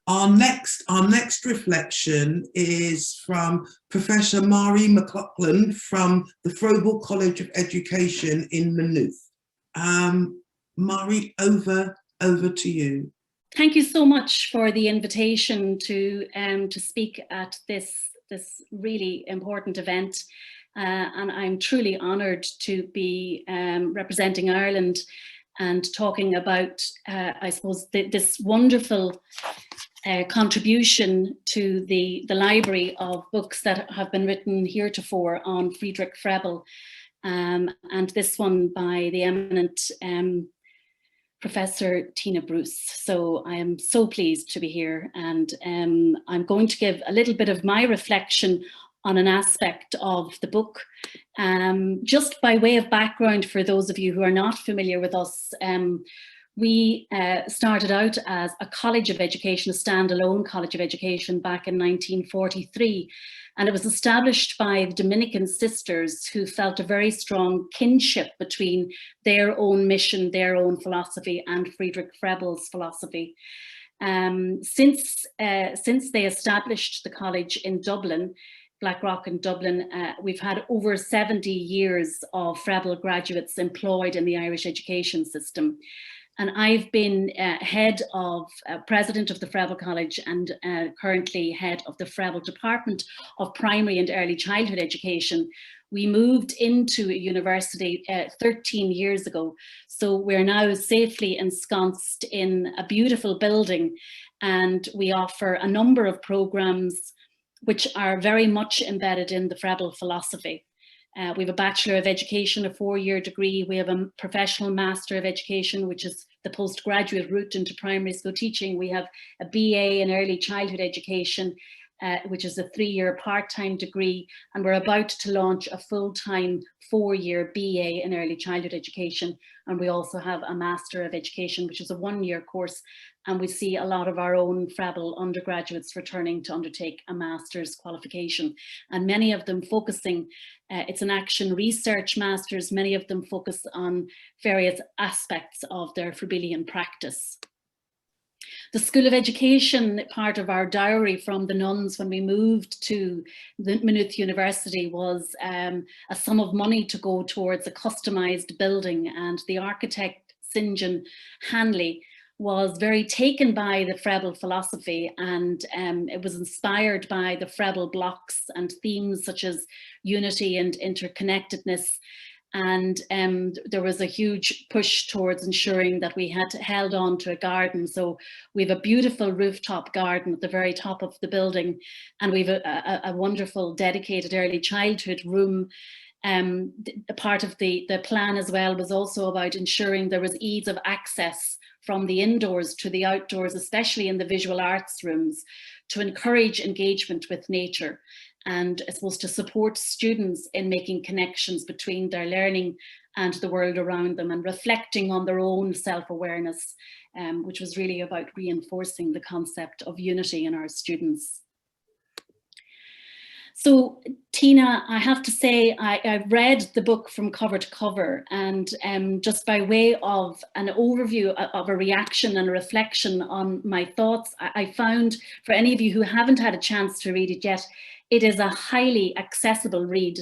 Our next reflection is from Professor Marie McLoughlin from the Froebel College of Education in Maynooth. Marie, over to you. Thank you so much for the invitation to speak at this really important event. And I'm truly honoured to be representing Ireland and talking about, I suppose, this wonderful contribution to the library of books that have been written heretofore on Friedrich Froebel, and this one by the eminent Professor Tina Bruce. So I am so pleased to be here, and I'm going to give a little bit of my reflection on an aspect of the book. Just by way of background for those of you who are not familiar with us, we started out as a college of education, a standalone college of education back in 1943. And it was established by the Dominican sisters who felt a very strong kinship between their own mission, their own philosophy, and Friedrich Froebel's philosophy. Since they established the college in Dublin, Blackrock in Dublin, we've had over 70 years of Froebel graduates employed in the Irish education system. And I've been president of the Froebel College and currently head of the Froebel Department of Primary and Early Childhood Education. We moved into a university 13 years ago. So we're now safely ensconced in a beautiful building, and we offer a number of programs which are very much embedded in the Froebel philosophy. We have a Bachelor of Education, a 4-year degree. We have a Professional Master of Education, which is the postgraduate route into primary school teaching. We have a BA in Early Childhood Education, which is a 3-year part-time degree. And we're about to launch a full-time 4-year BA in Early Childhood Education. And we also have a Master of Education, which is a 1-year course. And we see a lot of our own Froebel undergraduates returning to undertake a master's qualification, and many of them focusing, it's an action research master's, many of them focus on various aspects of their Froebelian practice. The School of Education, part of our dowry from the nuns when we moved to the Maynooth University, was a sum of money to go towards a customised building, and the architect St. John Hanley was very taken by the Froebel philosophy, and it was inspired by the Froebel blocks and themes such as unity and interconnectedness. And there was a huge push towards ensuring that we had held on to a garden. So we have a beautiful rooftop garden at the very top of the building, and we have a wonderful dedicated early childhood room. A part of the plan as well was also about ensuring there was ease of access from the indoors to the outdoors, especially in the visual arts rooms, to encourage engagement with nature, and I suppose to support students in making connections between their learning and the world around them, and reflecting on their own self-awareness, which was really about reinforcing the concept of unity in our students. So Tina, I have to say, I read the book from cover to cover, and just by way of an overview of a reaction and a reflection on my thoughts, I found, for any of you who haven't had a chance to read it yet, it is a highly accessible read,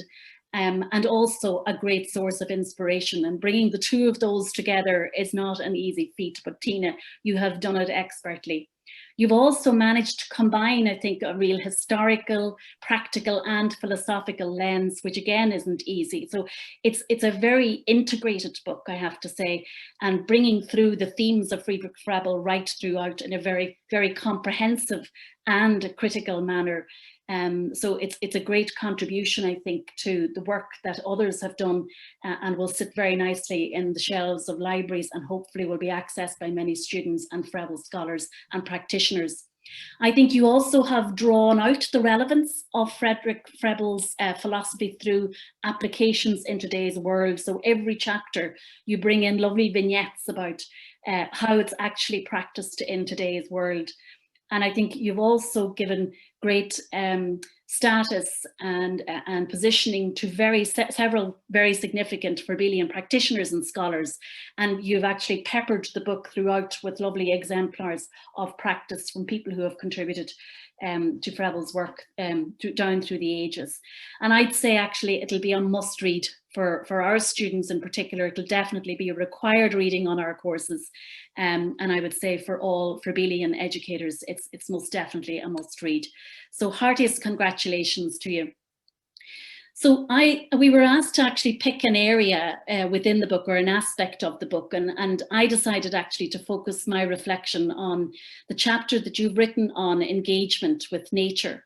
and also a great source of inspiration. And bringing the two of those together is not an easy feat, but Tina, you have done it expertly. You've also managed to combine, I think, a real historical, practical and philosophical lens, which again isn't easy. So it's a very integrated book, I have to say, and bringing through the themes of Friedrich Froebel right throughout in a very, very comprehensive and critical manner. So it's a great contribution, I think, to the work that others have done, and will sit very nicely in the shelves of libraries, and hopefully will be accessed by many students and Froebel scholars and practitioners. I think you also have drawn out the relevance of Friedrich Froebel's philosophy through applications in today's world. So every chapter you bring in lovely vignettes about how it's actually practiced in today's world. And I think you've also given great status and positioning to several very significant Froebelian practitioners and scholars. And you've actually peppered the book throughout with lovely exemplars of practice from people who have contributed to Froebel's work down through the ages. And I'd say actually it'll be a must read for our students in particular. It'll definitely be a required reading on our courses. And I would say for all Froebelian educators, it's most definitely a must read. So heartiest congratulations to you. So we were asked to actually pick an area within the book or an aspect of the book, and I decided actually to focus my reflection on the chapter that you've written on engagement with nature.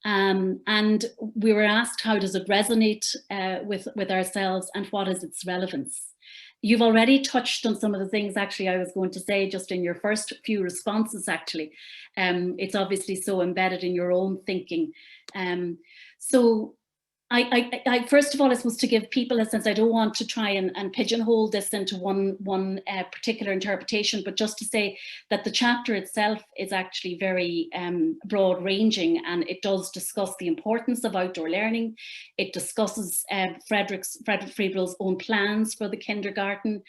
And we were asked, how does it resonate with ourselves, and what is its relevance? You've already touched on some of the things actually I was going to say just in your first few responses actually. It's obviously so embedded in your own thinking. So I first of all, I suppose, to give people a sense, I don't want to try and pigeonhole this into one particular interpretation, but just to say that the chapter itself is actually very broad ranging, and it does discuss the importance of outdoor learning. It discusses Friedrich Froebel's own plans for the kindergarten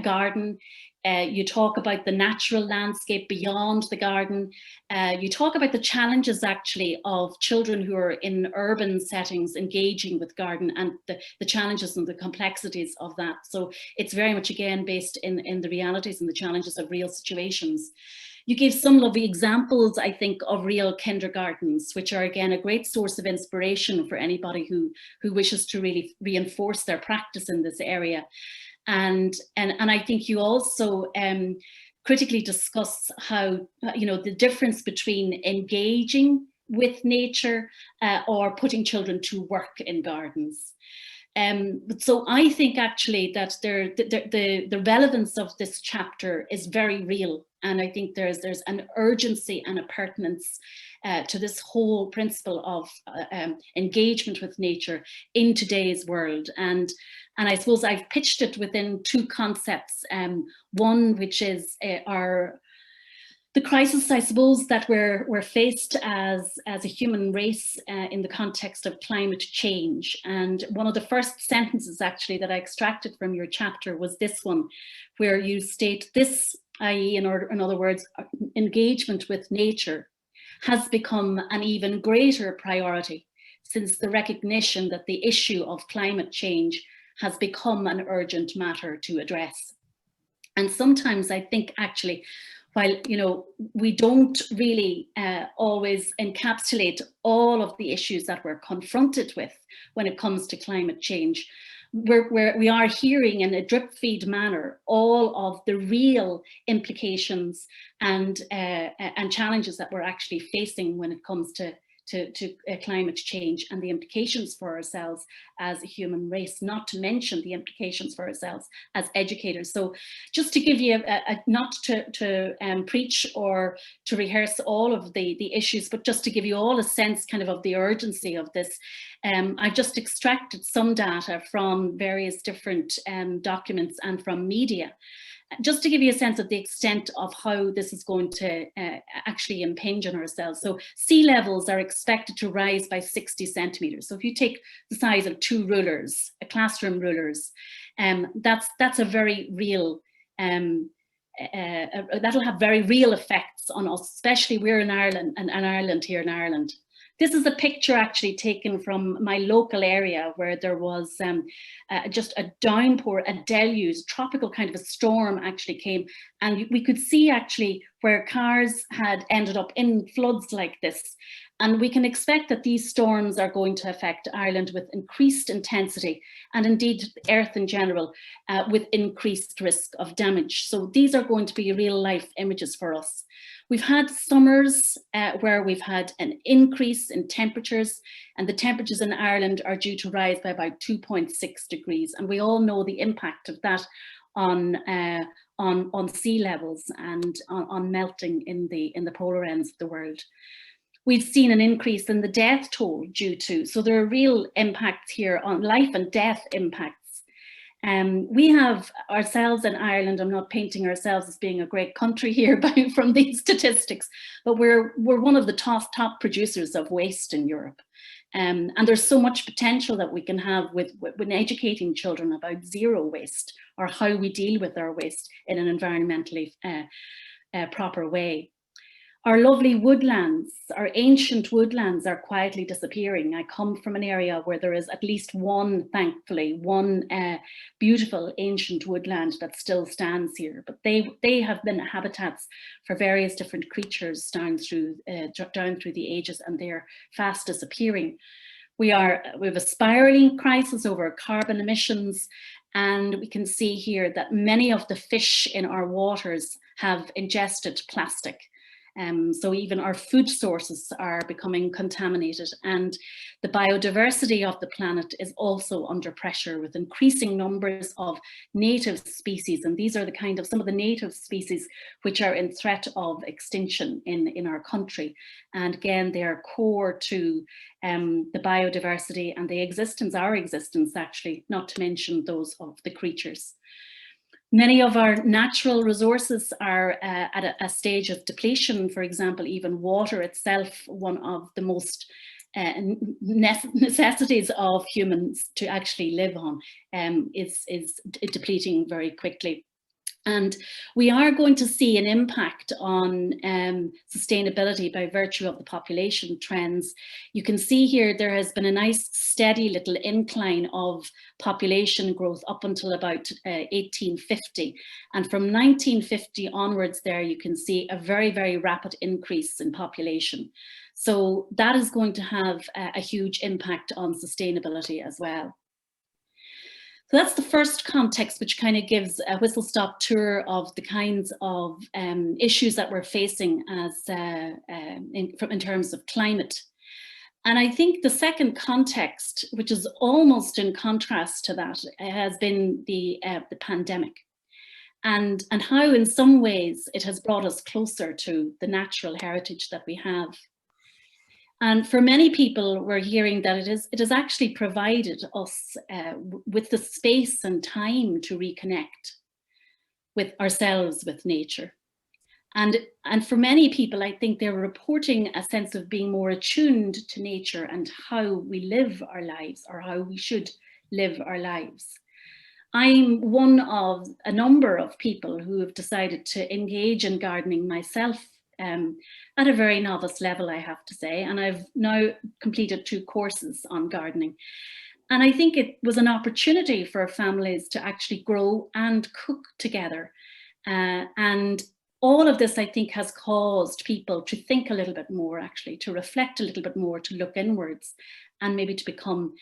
garden. You talk about the natural landscape beyond the garden. You talk about the challenges actually of children who are in urban settings engaging with garden, and the challenges and the complexities of that. So it's very much again based in the realities and the challenges of real situations. You gave some lovely examples, I think, of real kindergartens, which are again a great source of inspiration for anybody who wishes to really reinforce their practice in this area. And I think you also critically discuss how, the difference between engaging with nature or putting children to work in gardens. So I think actually that the relevance of this chapter is very real. And I think there's an urgency and a pertinence to this whole principle of engagement with nature in today's world. And I suppose I've pitched it within two concepts. One, which is the crisis, I suppose, that we're faced as a human race in the context of climate change. And one of the first sentences actually that I extracted from your chapter was this one, where you state this, i.e. in other words, engagement with nature has become an even greater priority since the recognition that the issue of climate change has become an urgent matter to address. And sometimes I think actually, while we don't really always encapsulate all of the issues that we're confronted with when it comes to climate change, we are hearing in a drip feed manner all of the real implications and challenges that we're actually facing when it comes to climate change and the implications for ourselves as a human race, not to mention the implications for ourselves as educators. So just to give you not to preach or to rehearse all of the issues, but just to give you all a sense kind of the urgency of this, I've just extracted some data from various different documents and from media, just to give you a sense of the extent of how this is going to actually impinge on ourselves. So sea levels are expected to rise by 60 centimeters. So if you take the size of two rulers, classroom rulers, that's a very real, that'll have very real effects on us, especially we're in Ireland and Ireland here in Ireland. This is a picture actually taken from my local area where there was just a downpour, a deluge, tropical kind of a storm actually came. And we could see actually where cars had ended up in floods like this. And we can expect that these storms are going to affect Ireland with increased intensity, and indeed Earth in general, with increased risk of damage. So these are going to be real life images for us. We've had summers where we've had an increase in temperatures, and the temperatures in Ireland are due to rise by about 2.6 degrees. And we all know the impact of that on sea levels and on melting in the polar ends of the world. We've seen an increase in the death toll due to, so there are real impacts here on life and death impacts. We have ourselves in Ireland, I'm not painting ourselves as being a great country here from these statistics, but we're one of the top producers of waste in Europe. And there's so much potential that we can have with educating children about zero waste, or how we deal with our waste in an environmentally proper way. Our lovely woodlands, our ancient woodlands, are quietly disappearing. I come from an area where there is at least one, thankfully, one beautiful ancient woodland that still stands here. But they have been habitats for various different creatures down through the ages, and they're fast disappearing. We have a spiraling crisis over carbon emissions, and we can see here that many of the fish in our waters have ingested plastic. So even our food sources are becoming contaminated, and the biodiversity of the planet is also under pressure, with increasing numbers of native species. And these are some of the native species which are in threat of extinction in our country. And again, they are core to the biodiversity and our existence actually, not to mention those of the creatures. Many of our natural resources are at a stage of depletion. For example, even water itself, one of the most necessities of humans to actually live on, is depleting very quickly. And we are going to see an impact on sustainability by virtue of the population trends. You can see here there has been a nice steady little incline of population growth up until about 1850. And from 1950 onwards there, you can see a very, very rapid increase in population. So that is going to have a huge impact on sustainability as well. So that's the first context, which kind of gives a whistle-stop tour of the kinds of issues that we're facing as in terms of climate. And I think the second context, which is almost in contrast to that, has been the pandemic, and how in some ways it has brought us closer to the natural heritage that we have. And for many people, we're hearing that it has actually provided us with the space and time to reconnect with ourselves, with nature. And for many people, I think they're reporting a sense of being more attuned to nature and how we live our lives, or how we should live our lives. I'm one of a number of people who have decided to engage in gardening myself, at a very novice level, I have to say, and I've now completed 2 courses on gardening. And I think it was an opportunity for families to actually grow and cook together. And all of this, I think, has caused people to think a little bit more, actually, to reflect a little bit more, to look inwards, and maybe to become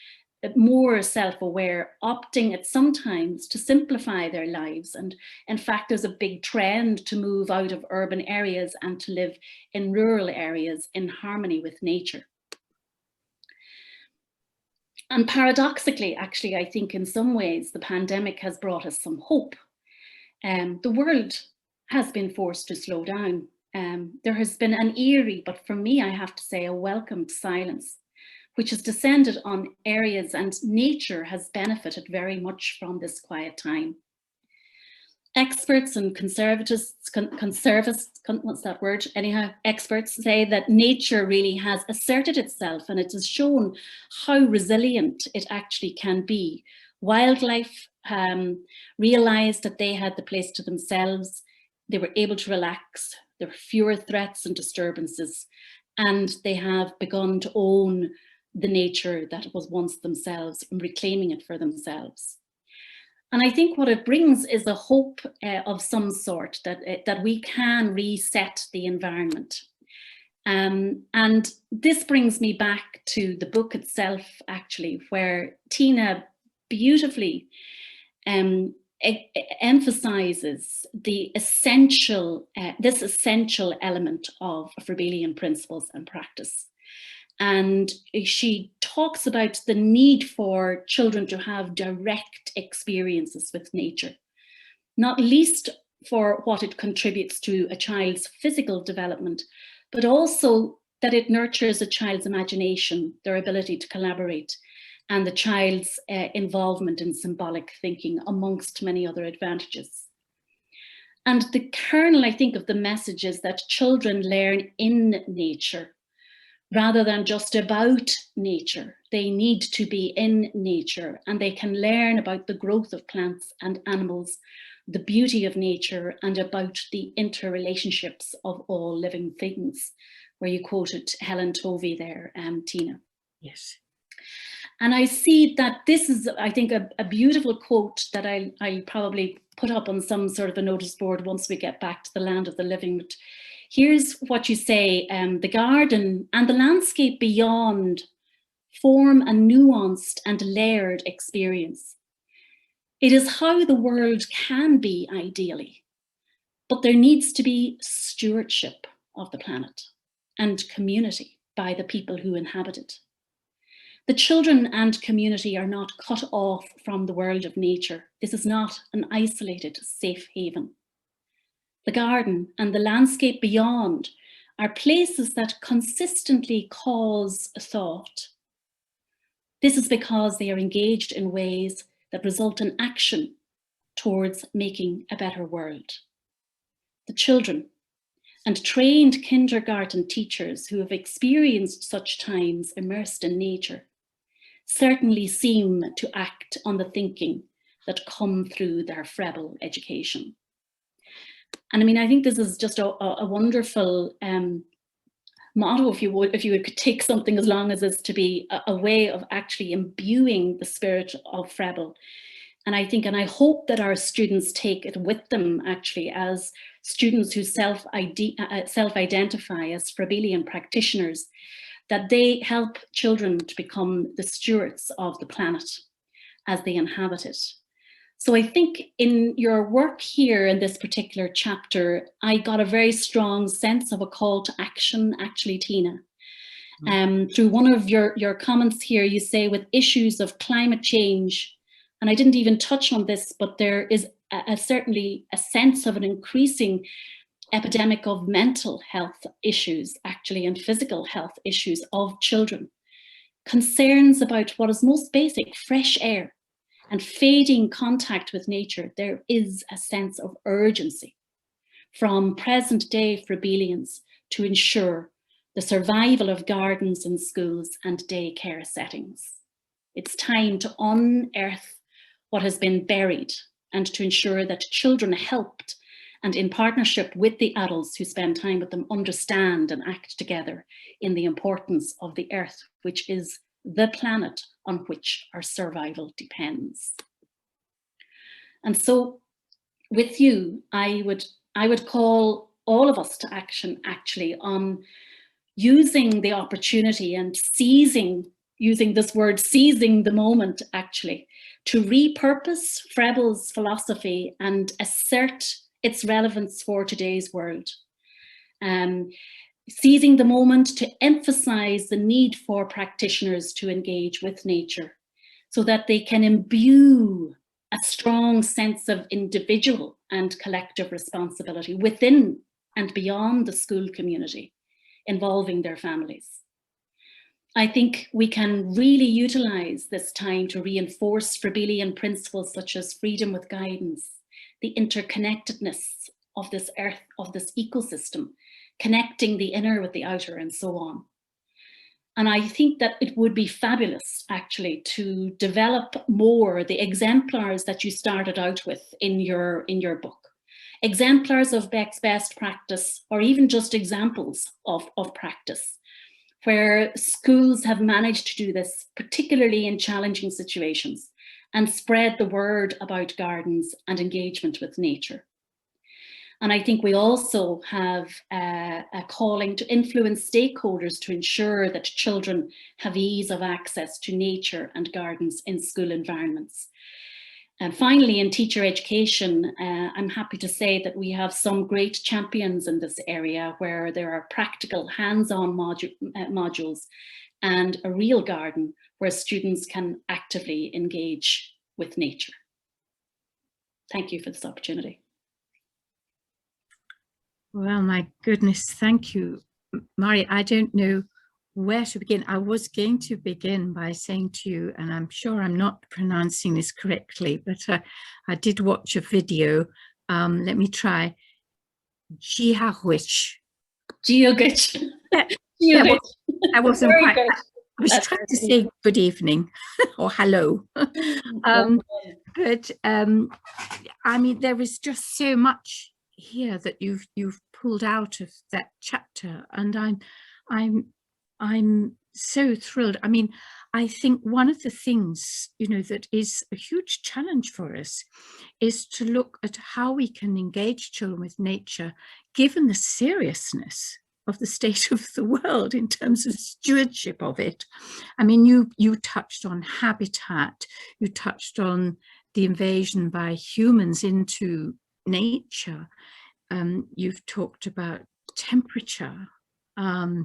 more self-aware, opting at sometimes to simplify their lives. And in fact, there's a big trend to move out of urban areas and to live in rural areas in harmony with nature. And paradoxically, actually, I think in some ways the pandemic has brought us some hope. The world has been forced to slow down. There has been an eerie, but for me, I have to say, a welcomed silence, which has descended on areas, and nature has benefited very much from this quiet time. Experts and what's that word? Anyhow, experts say that nature really has asserted itself, and it has shown how resilient it actually can be. Wildlife realized that they had the place to themselves. They were able to relax. There were fewer threats and disturbances, and they have begun to own the nature that was once themselves, and reclaiming it for themselves. And I think what it brings is a hope of some sort that we can reset the environment. And this brings me back to the book itself, actually, where Tina beautifully emphasizes the essential, this essential element of Froebelian principles and practice. And she talks about the need for children to have direct experiences with nature, not least for what it contributes to a child's physical development, but also that it nurtures a child's imagination, their ability to collaborate, and the child's involvement in symbolic thinking, amongst many other advantages. And the kernel, I think, of the message is that children learn in nature rather than just about nature. They need to be in nature, and they can learn about the growth of plants and animals, the beauty of nature, and about the interrelationships of all living things, where you quoted Helen Tovey there, Tina. Yes. And I see that this is, I think, a beautiful quote that I'll probably put up on some sort of a notice board once we get back to the land of the living. But here's what you say: the garden and the landscape beyond form a nuanced and layered experience. It is how the world can be ideally, but there needs to be stewardship of the planet and community by the people who inhabit it. The children and community are not cut off from the world of nature. This is not an isolated safe haven. The garden and the landscape beyond are places that consistently cause thought. This is because they are engaged in ways that result in action towards making a better world. The children and trained kindergarten teachers who have experienced such times immersed in nature certainly seem to act on the thinking that come through their Froebel education. And I mean, I think this is just a wonderful motto, if you could take something as long as this to be a way of actually imbuing the spirit of Froebel. And I think, and I hope that our students take it with them, actually, as students who self-identify as Froebelian practitioners, that they help children to become the stewards of the planet as they inhabit it. So I think in your work here in this particular chapter, I got a very strong sense of a call to action, actually, Tina. Through one of your comments here, you say with issues of climate change, and I didn't even touch on this, but there is certainly a sense of an increasing epidemic of mental health issues, actually, and physical health issues of children. Concerns about what is most basic, fresh air, and fading contact with nature. There is a sense of urgency from present day Froebelians to ensure the survival of gardens and schools and daycare settings. It's time to unearth what has been buried and to ensure that children helped and in partnership with the adults who spend time with them understand and act together in the importance of the earth, which is the planet on which our survival depends. And so with you, I would call all of us to action, actually, on using the opportunity and using this word, seizing the moment, actually, to repurpose Froebel's philosophy and assert its relevance for today's world. Seizing the moment to emphasize the need for practitioners to engage with nature so that they can imbue a strong sense of individual and collective responsibility within and beyond the school community, involving their families. I think we can really utilize this time to reinforce Froebelian principles such as freedom with guidance, the interconnectedness of this earth, of this ecosystem, connecting the inner with the outer, and so on. And I think that it would be fabulous, actually, to develop more the exemplars that you started out with in your book. Exemplars of best practice, or even just examples of practice, where schools have managed to do this, particularly in challenging situations, and spread the word about gardens and engagement with nature. And I think we also have a calling to influence stakeholders to ensure that children have ease of access to nature and gardens in school environments. And finally, in teacher education, I'm happy to say that we have some great champions in this area where there are practical hands-on modules and a real garden where students can actively engage with nature. Thank you for this opportunity. Well, my goodness, thank you, Marie. I don't know where to begin. I was going to begin by saying to you, and I'm sure I'm not pronouncing this correctly, but I did watch a video. Let me try. Geogwich. I wasn't Very quite. good. I was trying to say good evening or hello. But I mean, there is just so much here that you've pulled out of that chapter, and I'm so thrilled. I mean, I think one of the things, you know, that is a huge challenge for us is to look at how we can engage children with nature, given the seriousness of the state of the world in terms of stewardship of it. I mean, you touched on habitat, you touched on the invasion by humans into nature. You've talked about temperature. I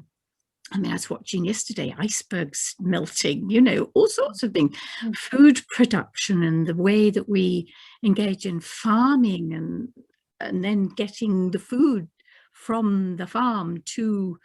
mean, I was watching yesterday, icebergs melting, you know, all sorts of things. Food production and the way that we engage in farming and then getting the food from the farm to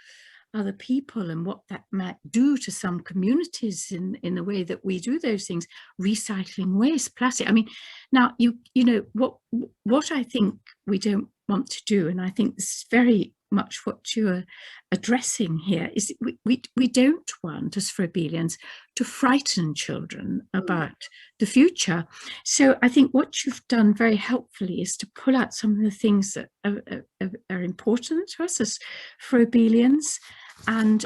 other people, and what that might do to some communities in the way that we do those things, recycling waste, plastic. I mean, now you know what I think we don't want to do, and I think this is very much what you're addressing here, is we don't want, as Froebelians, to frighten children about the future. So I think what you've done very helpfully is to pull out some of the things that are important to us as Froebelians. And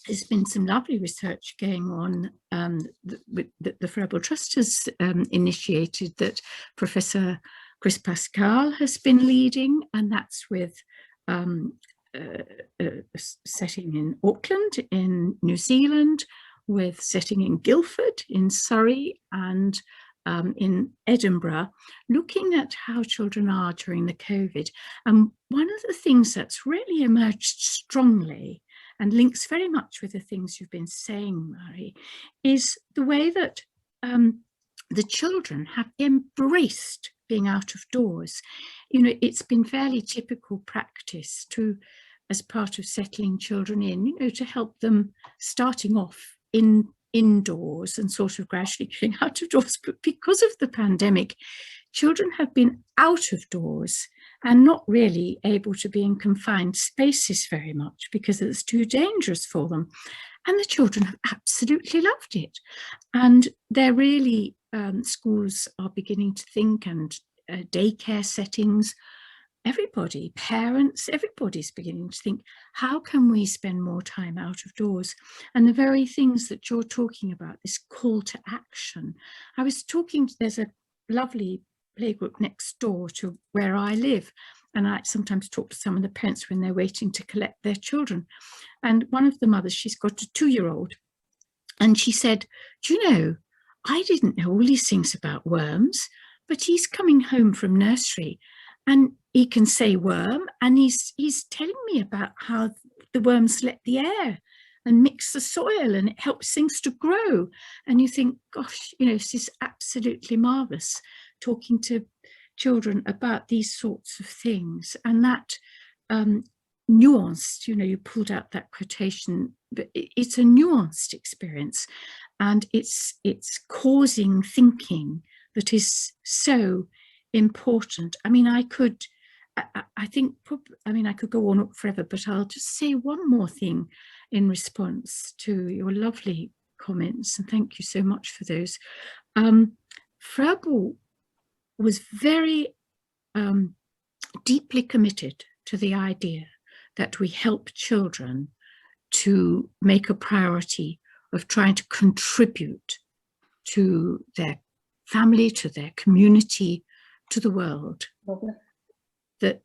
there's been some lovely research going on that the Froebel Trust has initiated, that Professor Chris Pascal has been leading, and that's with a setting in Auckland in New Zealand, with setting in Guildford in Surrey, and in Edinburgh, looking at how children are during the COVID. And one of the things that's really emerged strongly and links very much with the things you've been saying, Marie, is the way that the children have embraced being out of doors. You know, it's been fairly typical practice to, as part of settling children in, you know, to help them starting off indoors and sort of gradually getting out of doors. But because of the pandemic, children have been out of doors and not really able to be in confined spaces very much because it's too dangerous for them. And the children have absolutely loved it. And they're really, schools are beginning to think, and daycare settings, everybody, parents, everybody's beginning to think, how can we spend more time out of doors? And the very things that you're talking about, this call to action. I was talking, there's a lovely playgroup next door to where I live, and I sometimes talk to some of the parents when they're waiting to collect their children. And one of the mothers, she's got a 2-year-old, and she said, do you know, I didn't know all these things about worms, but he's coming home from nursery and he can say worm, and he's telling me about how the worms let the air and mix the soil, and it helps things to grow. And you think, gosh, you know, this is absolutely marvelous, talking to children about these sorts of things. And that nuanced, you know, you pulled out that quotation, but it's a nuanced experience, and it's causing thinking that is so important. I mean, I could go on forever, but I'll just say one more thing in response to your lovely comments, and thank you so much for those. Froebel was very deeply committed to the idea that we help children to make a priority of trying to contribute to their family, to their community, to the world, that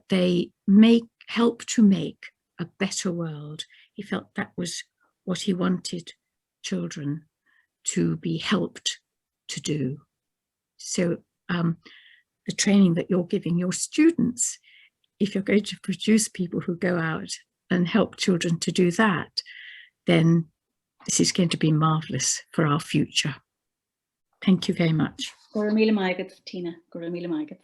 they help to make a better world. He felt that was what he wanted children to be helped to do. So the training that you're giving your students, if you're going to produce people who go out and help children to do that, then this is going to be marvelous for our future. Thank you very much. Gura míle maigad, Tina. Gura míle maigad.